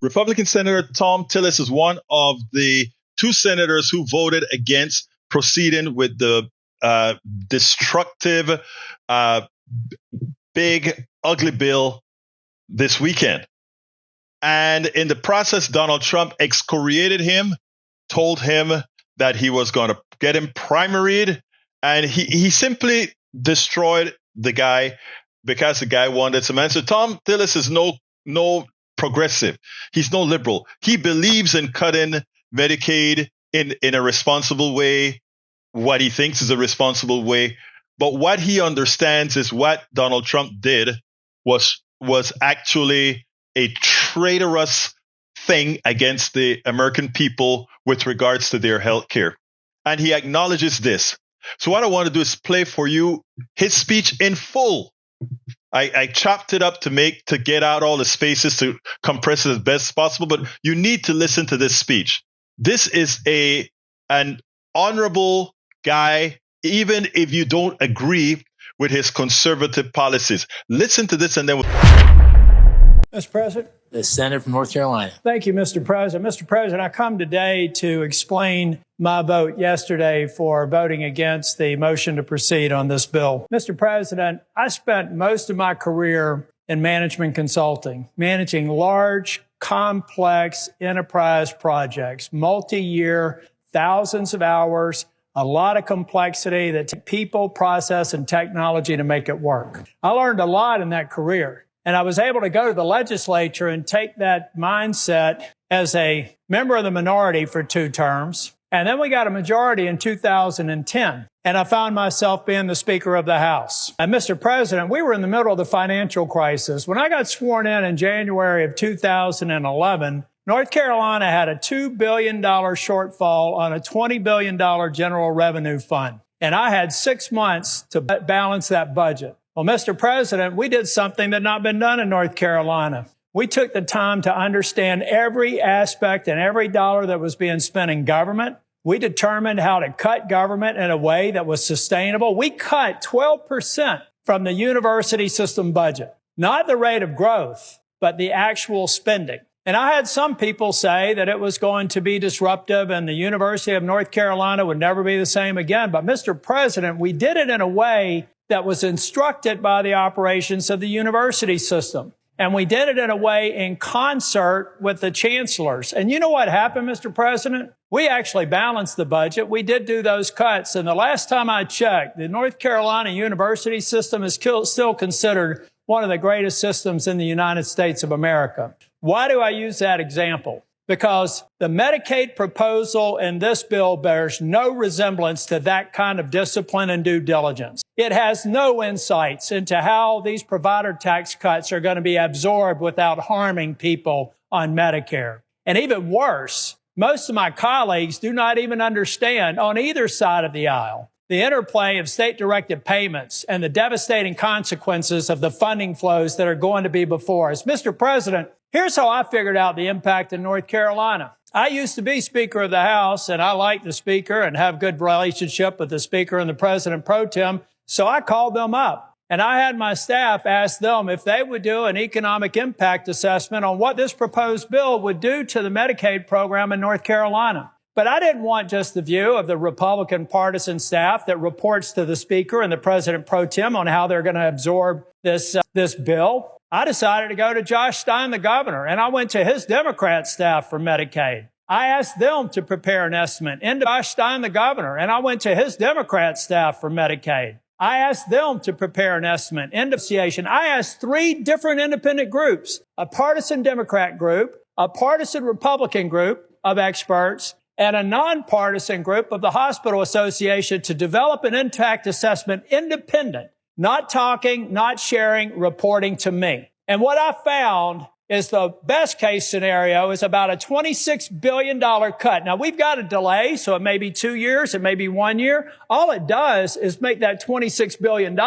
Republican Senator Thom Tillis is one of the two senators who voted against proceeding with the destructive, big, ugly bill this weekend. And in the process, Donald Trump excoriated him, told him that he was going to get him primaried, and he simply destroyed the guy because the guy wanted some answer. Thom Tillis is no progressive. He's no liberal. He believes in cutting Medicaid in a responsible way, what he thinks is a responsible way. But what he understands is what Donald Trump did was actually a traitorous thing against the American people with regards to their health care. And he acknowledges this. So what I want to do is play for you his speech in full. I chopped it up to get out all the spaces to compress it as best as possible, but you need to listen to this speech. This is an honorable guy, even if you don't agree with his conservative policies. Listen to this and then Mr. President. The Senator from North Carolina. Thank you, Mr. President. Mr. President, I come today to explain my vote yesterday for voting against the motion to proceed on this bill. Mr. President, I spent most of my career in management consulting, managing large, complex enterprise projects, multi-year, thousands of hours, a lot of complexity that take people, process, and technology to make it work. I learned a lot in that career. And I was able to go to the legislature and take that mindset as a member of the minority for 2 terms. And then we got a majority in 2010. And I found myself being the Speaker of the House. And Mr. President, we were in the middle of the financial crisis. When I got sworn in January of 2011, North Carolina had a $2 billion shortfall on a $20 billion general revenue fund. And I had 6 months to balance that budget. Well, Mr. President, we did something that had not been done in North Carolina. We took the time to understand every aspect and every dollar that was being spent in government. We determined how to cut government in a way that was sustainable. We cut 12% from the university system budget, not the rate of growth, but the actual spending. And I had some people say that it was going to be disruptive and the University of North Carolina would never be the same again. But Mr. President, we did it in a way that was instructed by the operations of the university system. And we did it in a way in concert with the chancellors. And you know what happened, Mr. President? We actually balanced the budget. We did do those cuts. And the last time I checked, the North Carolina university system is still considered one of the greatest systems in the United States of America. Why do I use that example? Because the Medicaid proposal in this bill bears no resemblance to that kind of discipline and due diligence. It has no insights into how these provider tax cuts are going to be absorbed without harming people on Medicare. And even worse, most of my colleagues do not even understand on either side of the aisle the interplay of state-directed payments and the devastating consequences of the funding flows that are going to be before us. Mr. President, here's how I figured out the impact in North Carolina. I used to be Speaker of the House, and I like the Speaker and have good relationship with the Speaker and the President pro tem, so I called them up. And I had my staff ask them if they would do an economic impact assessment on what this proposed bill would do to the Medicaid program in North Carolina. But I didn't want just the view of the Republican partisan staff that reports to the Speaker and the President pro tem on how they're going to absorb this bill. I decided to go to Josh Stein, the governor, and I went to his Democrat staff for Medicaid. I asked them to prepare an estimate into Josh Stein, the governor, and I went to his Democrat staff for Medicaid. I asked them to prepare an estimate in negotiation. I asked 3 different independent groups, a partisan Democrat group, a partisan Republican group of experts, and a nonpartisan group of the Hospital Association to develop an impact assessment independent, not talking, not sharing, reporting to me. And what I found is the best case scenario is about a $26 billion cut. Now, we've got a delay, so it may be 2 years, it may be 1 year. All it does is make that $26 billion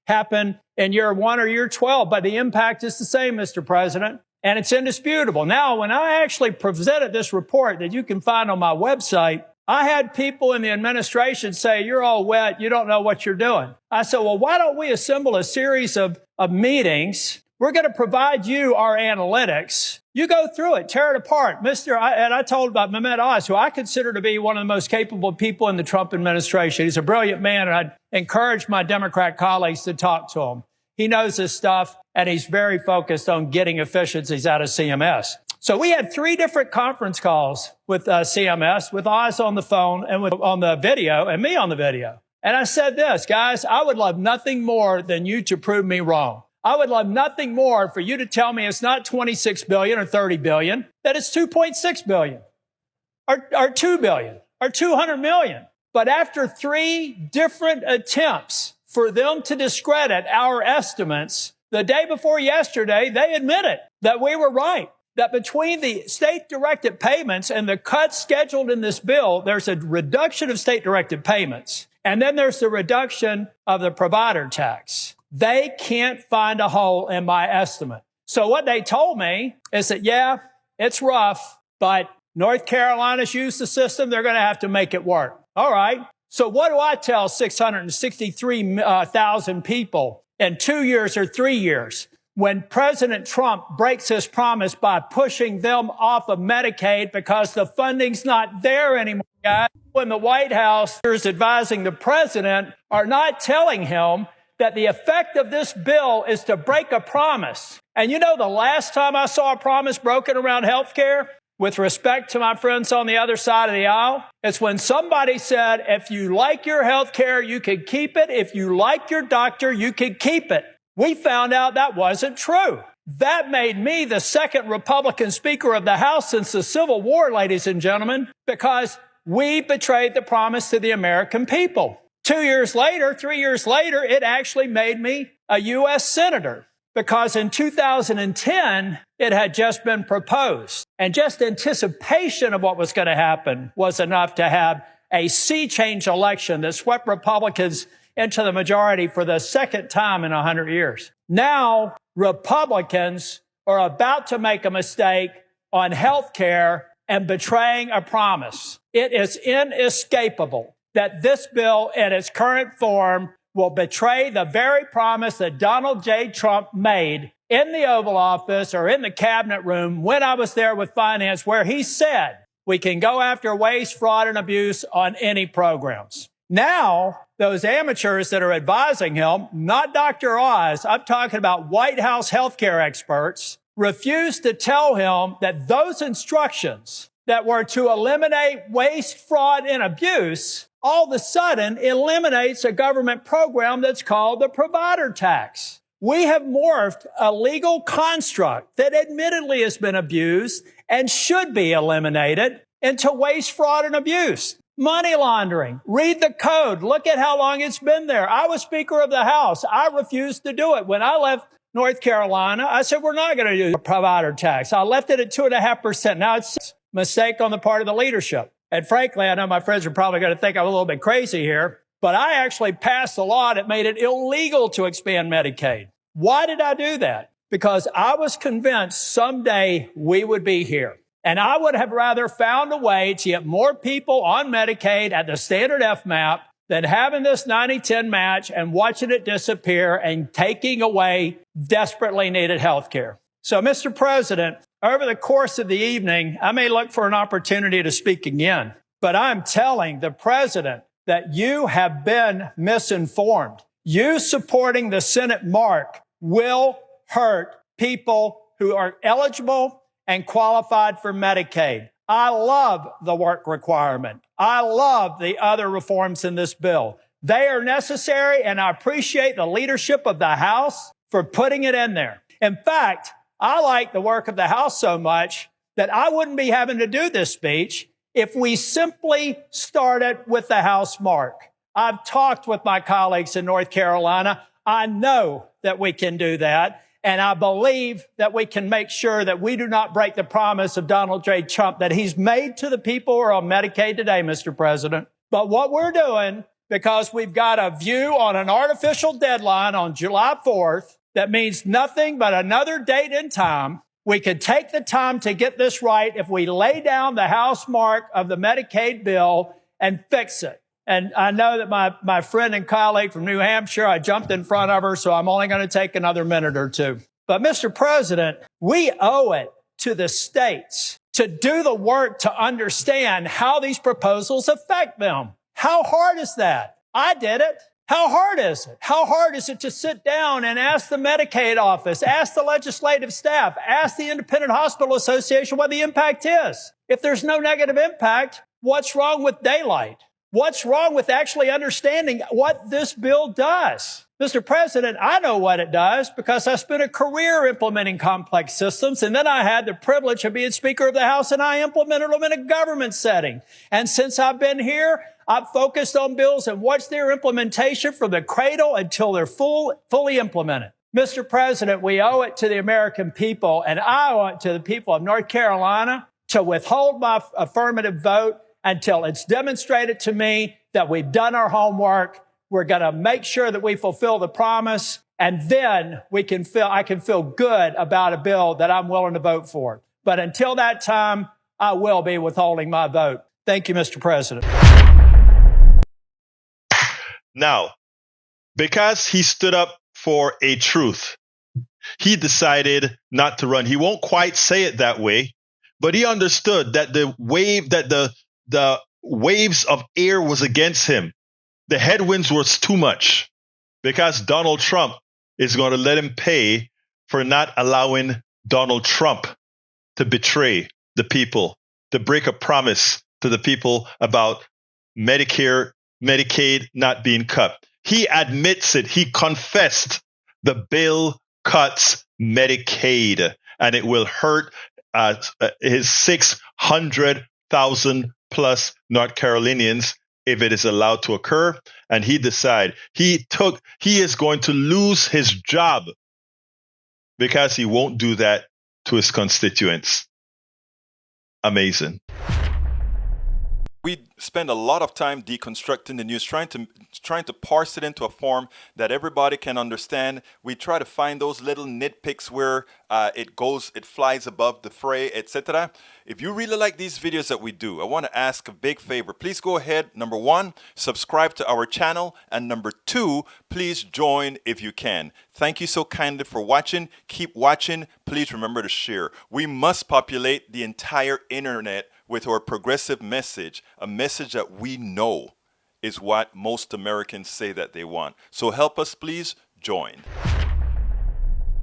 happen in year 1 or year 12, but the impact is the same, Mr. President, and it's indisputable. Now, when I actually presented this report that you can find on my website, I had people in the administration say, you're all wet, you don't know what you're doing. I said, well, why don't we assemble a series of meetings? We're going to provide you our analytics. You go through it, tear it apart. And I told about Mehmet Oz, who I consider to be one of the most capable people in the Trump administration. He's a brilliant man, and I'd encourage my Democrat colleagues to talk to him. He knows his stuff, and he's very focused on getting efficiencies out of CMS. So we had 3 different conference calls with CMS, with Oz on the phone and on the video, and me on the video. And I said this, guys, I would love nothing more than you to prove me wrong. I would love nothing more for you to tell me it's not 26 billion or 30 billion, that it's 2.6 billion or 2 billion or 200 million. But after 3 different attempts for them to discredit our estimates, the day before yesterday, they admitted that we were right, that between the state-directed payments and the cuts scheduled in this bill, there's a reduction of state-directed payments. And then there's the reduction of the provider tax. They can't find a hole in my estimate. So what they told me is that, yeah, it's rough, but North Carolina's used the system. They're going to have to make it work. All right. So what do I tell 663,000 people in 2 years or 3 years when President Trump breaks his promise by pushing them off of Medicaid because the funding's not there anymore, guys? When the White House is advising the president are not telling him that the effect of this bill is to break a promise. And you know, the last time I saw a promise broken around health care, with respect to my friends on the other side of the aisle, it's when somebody said, if you like your health care, you can keep it. If you like your doctor, you can keep it. We found out that wasn't true. That made me the second Republican Speaker of the House since the Civil War, ladies and gentlemen, because we betrayed the promise to the American people. 2 years later, 3 years later, it actually made me a U.S. Senator because in 2010, it had just been proposed. And just anticipation of what was going to happen was enough to have a sea change election that swept Republicans into the majority for the second time in 100 years. Now, Republicans are about to make a mistake on health care and betraying a promise. It is inescapable that this bill in its current form will betray the very promise that Donald J. Trump made in the Oval Office or in the cabinet room when I was there with finance, where he said we can go after waste, fraud, and abuse on any programs. Now, those amateurs that are advising him, not Dr. Oz, I'm talking about White House healthcare experts, refuse to tell him that those instructions that were to eliminate waste, fraud, and abuse all of a sudden eliminates a government program that's called the provider tax. We have morphed a legal construct that admittedly has been abused and should be eliminated into waste, fraud, and abuse. Money laundering. Read the code. Look at how long it's been there. I was Speaker of the House. I refused to do it. When I left North Carolina, I said, we're not going to do a provider tax. I left it at 2.5%. Now it's a mistake on the part of the leadership. And frankly, I know my friends are probably going to think I'm a little bit crazy here, but I actually passed a law that made it illegal to expand Medicaid. Why did I do that? Because I was convinced someday we would be here. And I would have rather found a way to get more people on Medicaid at the standard FMAP than having this 90-10 match and watching it disappear and taking away desperately needed health care. So, Mr. President, over the course of the evening, I may look for an opportunity to speak again, but I'm telling the president that you have been misinformed. You supporting the Senate mark will hurt people who are eligible and qualified for Medicaid. I love the work requirement. I love the other reforms in this bill. They are necessary, and I appreciate the leadership of the House for putting it in there. In fact, I like the work of the House so much that I wouldn't be having to do this speech if we simply started with the House mark. I've talked with my colleagues in North Carolina. I know that we can do that. And I believe that we can make sure that we do not break the promise of Donald J. Trump that he's made to the people who are on Medicaid today, Mr. President. But what we're doing, because we've got a view on an artificial deadline on July 4th, that means nothing but another date and time. We could take the time to get this right if we lay down the House mark of the Medicaid bill and fix it. And I know that my friend and colleague from New Hampshire, I jumped in front of her, so I'm only going to take another minute or two. But Mr. President, we owe it to the states to do the work to understand how these proposals affect them. How hard is that? I did it. How hard is it? How hard is it to sit down and ask the Medicaid office, ask the legislative staff, ask the Independent Hospital Association what the impact is? If there's no negative impact, what's wrong with daylight? What's wrong with actually understanding what this bill does? Mr. President, I know what it does because I spent a career implementing complex systems, and then I had the privilege of being Speaker of the House, and I implemented them in a government setting. And since I've been here, I've focused on bills and watched their implementation from the cradle until they're fully implemented. Mr. President, we owe it to the American people, and I owe it to the people of North Carolina to withhold my affirmative vote until it's demonstrated to me that we've done our homework. We're going to make sure that we fulfill the promise, and then I can feel good about a bill that I'm willing to vote for. But until that time, I will be withholding my vote. Thank you, Mr. President. Now, because he stood up for a truth, he decided not to run. He won't quite say it that way, but he understood that the waves of air was against him. The headwinds was too much because Donald Trump is going to let him pay for not allowing Donald Trump to betray the people, to break a promise to the people about Medicare, Medicaid not being cut. He admits it. He confessed the bill cuts Medicaid, and it will hurt his 600,000 plus North Carolinians if it is allowed to occur. And he decided he is going to lose his job because he won't do that to his constituents. Amazing. We spend a lot of time deconstructing the news, trying to parse it into a form that everybody can understand. We try to find those little nitpicks where it flies above the fray, etc. If you really like these videos that we do, I want to ask a big favor. Please go ahead. Number one, subscribe to our channel. And number two, please join if you can. Thank you so kindly for watching. Keep watching. Please remember to share. We must populate the entire internet with our progressive message, a message that we know is what most Americans say that they want. So help us, please join.